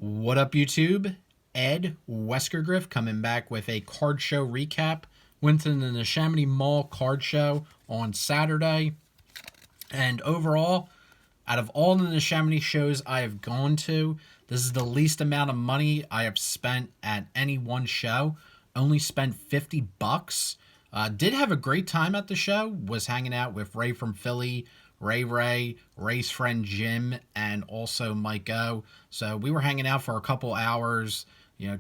What up, YouTube? Ed WeskerGriff coming back with a card show recap. Went to the Neshaminy Mall card show on Saturday, and overall, out of all the Neshaminy shows I have gone to, this is the least amount of money I have spent at any one show. Only spent $50. Did have a great time at the show. Was hanging out with Ray from Philly, Ray's friend Jim, and also Mike O. So we were hanging out for a couple hours,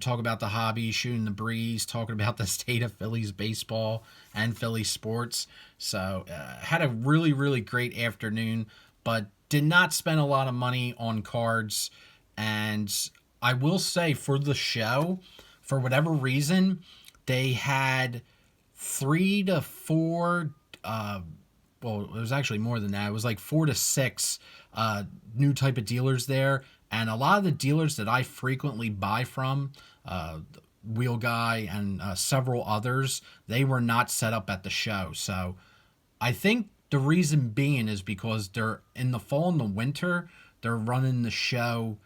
talk about the hobby, shooting the breeze, talking about the state of Phillies baseball and Philly sports. So had a really, really great afternoon, but did not spend a lot of money on cards. And I will say, for the show, for whatever reason, they had 3 to 4 well, it was actually more than that. It was like 4 to 6 new type of dealers there. And a lot of the dealers that I frequently buy from, Wheel Guy and several others, they were not set up at the show. So I think the reason being is because they're in the fall and the winter, they're running the show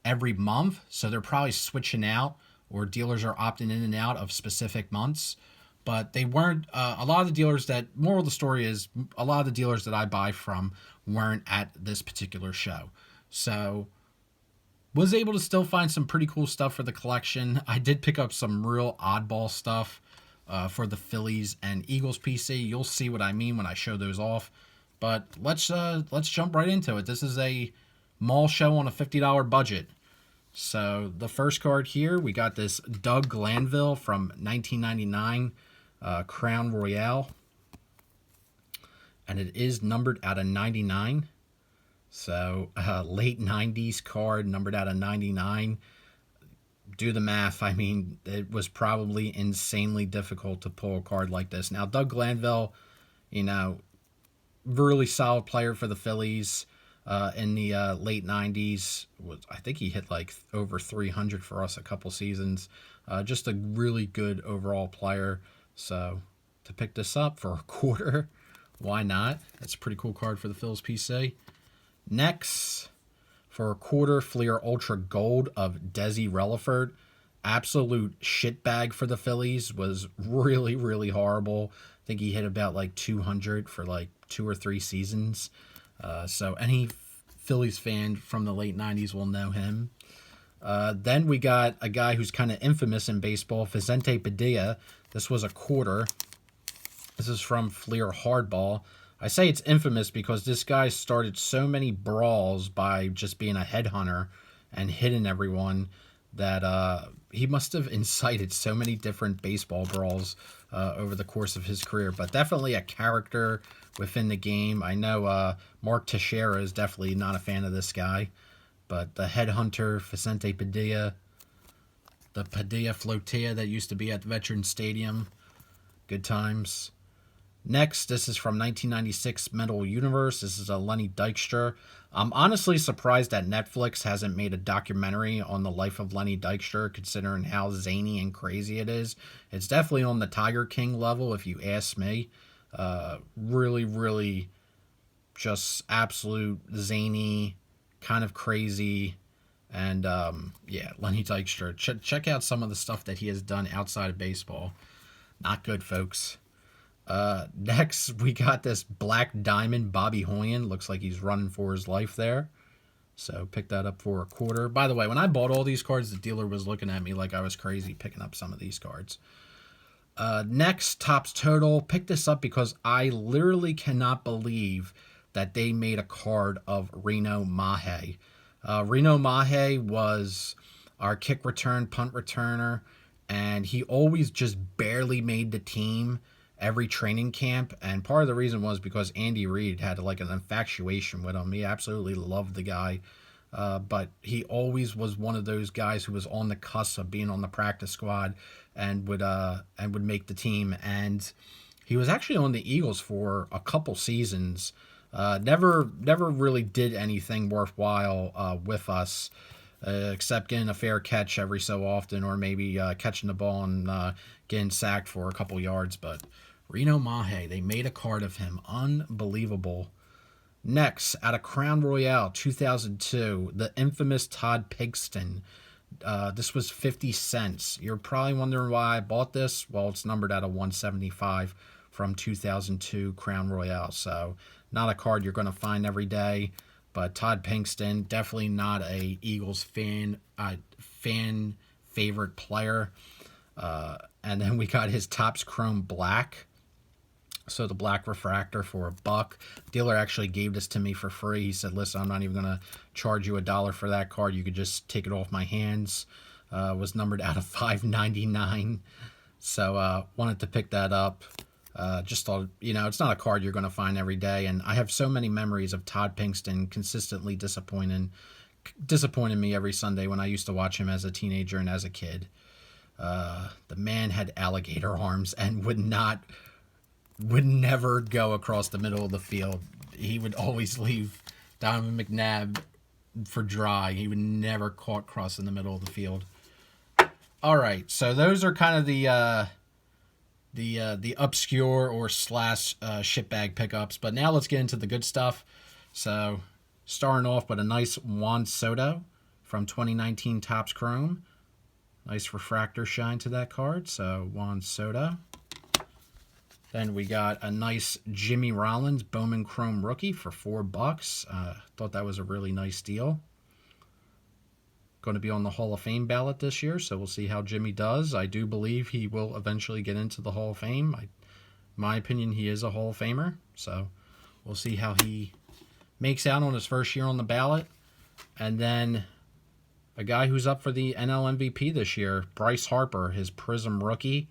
every month. So they're probably switching out, or dealers are opting in and out of specific months. But they weren't, a lot of the dealers moral of the story is, a lot of the dealers that I buy from weren't at this particular show. So, was able to still find some pretty cool stuff for the collection. I did pick up some real oddball stuff for the Phillies and Eagles PC. You'll see what I mean when I show those off. But let's jump right into it. This is a mall show on a $50 budget. So, the first card here, we got this Doug Glanville from 1999. Crown Royale, and it is numbered out of 99. So late 90s card numbered out of 99. Do the math. I mean, it was probably insanely difficult to pull a card like this. Now, Doug Glanville, really solid player for the Phillies in the late 90s. I think he hit like over 300 for us a couple seasons. Just a really good overall player. So, to pick this up for a quarter, why not? That's a pretty cool card for the Phillies PC. Next, for a quarter, Fleer Ultra Gold of Desi Relaford. Absolute shitbag for the Phillies. Was really, really horrible. I think he hit about like 200 for like 2 or 3 seasons. So, any Phillies fan from the late 90s will know him. Then we got a guy who's kind of infamous in baseball, Vicente Padilla. This was a quarter. This is from Fleer Hardball. I say it's infamous because this guy started so many brawls by just being a headhunter and hitting everyone that he must have incited so many different baseball brawls over the course of his career. But definitely a character within the game. I know Mark Teixeira is definitely not a fan of this guy. But the headhunter, Vicente Padilla, the Padilla Flotilla that used to be at the Veterans Stadium. Good times. Next, this is from 1996 Metal Universe. This is a Lenny Dykstra. I'm honestly surprised that Netflix hasn't made a documentary on the life of Lenny Dykstra, considering how zany and crazy it is. It's definitely on the Tiger King level, if you ask me. Really, really just absolute zany, kind of crazy, and Lenny Dykstra. Check out some of the stuff that he has done outside of baseball. Not good, folks. Next, we got this Black Diamond Bobby Hoyen. Looks like he's running for his life there. So pick that up for a quarter. By the way, when I bought all these cards, the dealer was looking at me like I was crazy picking up some of these cards. Next, Topps Total. Picked this up because I literally cannot believe that they made a card of Reno Mahe. Reno Mahe was our kick return, punt returner, and he always just barely made the team every training camp. And part of the reason was because Andy Reid had like an infatuation with him. He absolutely loved the guy. But he always was one of those guys who was on the cusp of being on the practice squad and would make the team. And he was actually on the Eagles for a couple seasons. Never really did anything worthwhile with us, except getting a fair catch every so often, or maybe catching the ball and getting sacked for a couple yards. But Reno Mahe, they made a card of him. Unbelievable. Next, out of Crown Royale 2002, the infamous Todd Pigston. This was 50 cents. You're probably wondering why I bought this. Well, it's numbered out of 175 from 2002 Crown Royale. So not a card you're going to find every day. But Todd Pinkston, definitely not a Eagles fan favorite player. And then we got his Topps Chrome Black. So the black refractor for $1. Dealer actually gave this to me for free. He said, listen, I'm not even going to charge you $1 for that card. You could just take it off my hands. Was numbered out of 599. So wanted to pick that up. Just thought, it's not a card you're going to find every day. And I have so many memories of Todd Pinkston consistently disappointing me every Sunday when I used to watch him as a teenager and as a kid. The man had alligator arms and would never go across the middle of the field. He would always leave Donovan McNabb for dry. He would never cross in the middle of the field. All right, so those are kind of the obscure or slash shitbag pickups. But now let's get into the good stuff. So starting off with a nice Juan Soto from 2019 Topps Chrome. Nice refractor shine to that card. So Juan Soto. Then we got a nice Jimmy Rollins Bowman Chrome rookie for $4. Thought that was a really nice deal. Going to be on the Hall of Fame ballot this year, so we'll see how Jimmy does. I do believe he will eventually get into the Hall of Fame. In my opinion, he is a Hall of Famer, so we'll see how he makes out on his first year on the ballot. And then a guy who's up for the NL MVP this year, Bryce Harper, his Prism rookie.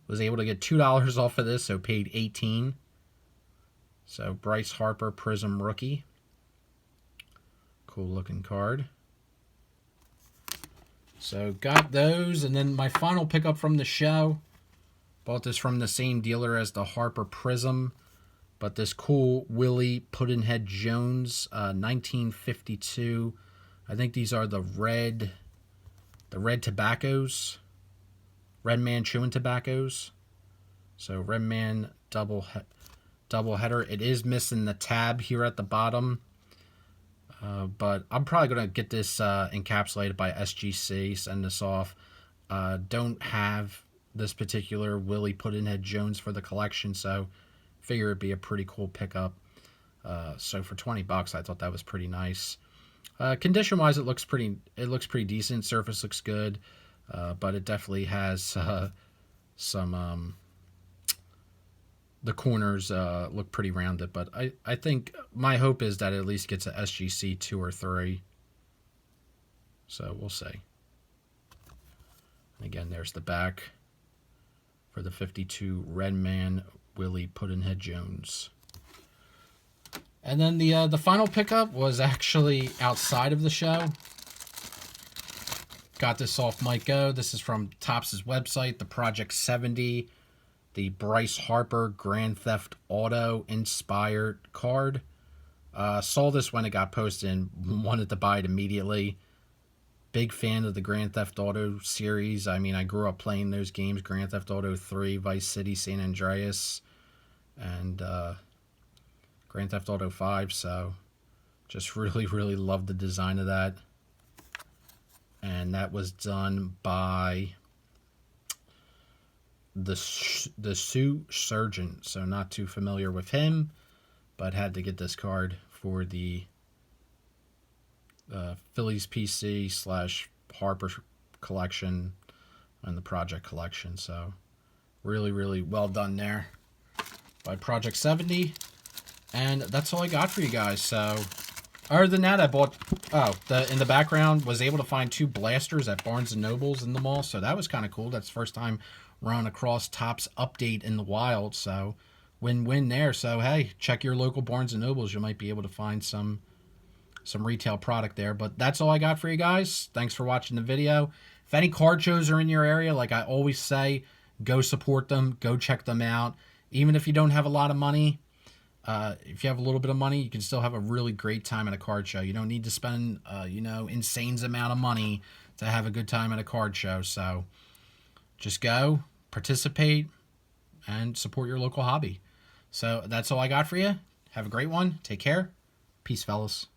Was able to get $2 off of this, so paid $18. So Bryce Harper Prism rookie. Cool looking card. So got those, and then my final pickup from the show. Bought this from the same dealer as the Harper Prism, but this cool Willie Puddinhead Jones, 1952. I think these are the red tobaccos. Red Man Chewing Tobaccos. So Red Man double header. It is missing the tab here at the bottom. But I'm probably going to get this encapsulated by SGC, send this off. Don't have this particular Willie Puddinhead Jones for the collection, so figure it'd be a pretty cool pickup. So for $20, I thought that was pretty nice. Condition-wise, it looks pretty decent. Surface looks good. But it definitely has some... the corners look pretty rounded. But I think my hope is that it at least gets a SGC 2 or 3. So we'll see. And again, there's the back for the 52 Red Man Willie Puddinhead Jones. And then the final pickup was actually outside of the show. Got this off Might Go. This is from Topps' website, the Project 70, the Bryce Harper Grand Theft Auto inspired card. Saw this when it got posted and wanted to buy it immediately. Big fan of the Grand Theft Auto series. I mean, I grew up playing those games, Grand Theft Auto 3, Vice City, San Andreas, and Grand Theft Auto 5. So just really, really love the design of that. And that was done by the Sue Surgeon. So not too familiar with him, but had to get this card for the Phillies PC / Harper collection and the Project collection. So really, really well done there by Project 70. And that's all I got for you guys. So other than that, I bought, in the background, was able to find 2 blasters at Barnes & Nobles in the mall. So that was kind of cool. That's the first time run across Topps update in the wild. So win-win there. So, hey, check your local Barnes & Nobles. You might be able to find some retail product there. But that's all I got for you guys. Thanks for watching the video. If any card shows are in your area, like I always say, go support them. Go check them out. Even if you don't have a lot of money, if you have a little bit of money, you can still have a really great time at a card show. You don't need to spend, insane amount of money to have a good time at a card show. So just go, participate, and support your local hobby. So that's all I got for you. Have a great one. Take care. Peace, fellas.